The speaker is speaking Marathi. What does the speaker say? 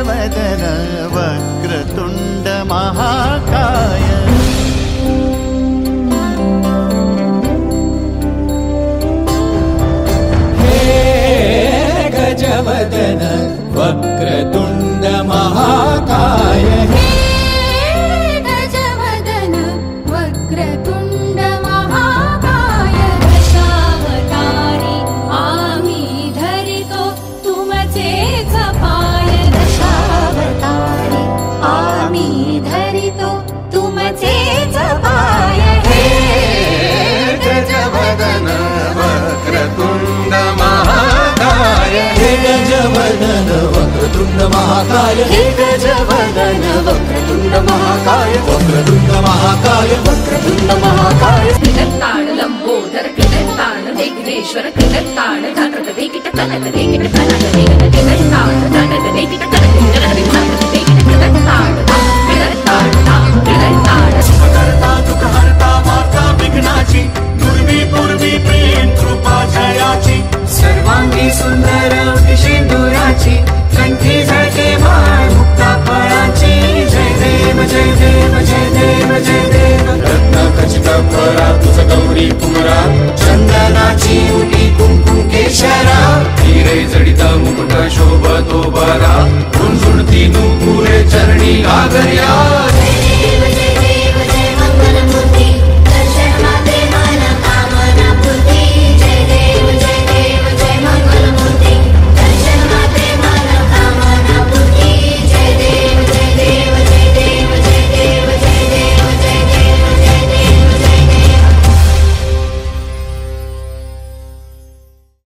गजवदन वक्रतुंड महाकाय। गजवदन वक्रतुंड महाकाय। गजवदन वक्रतुंड महाकाय। दशावतारी आम्ही धरितो तुमचेच पाय। दशावतारी आम्ही धरितो तुमचेच पाय। गजवदन वक्रतुंड महाकाय। गजवदन वक्रतुंड महाकाय। गजवदन वक्रतुंड महाकाय। वक्रतुंड महाकाय। वक्रतुंड महाकाय। कृदत्ताण लंबोदर कृदत्ताण विघ्नेश्वर कृदत्ताण धाकट वेगिट कनक वेगिट कनक वेगिट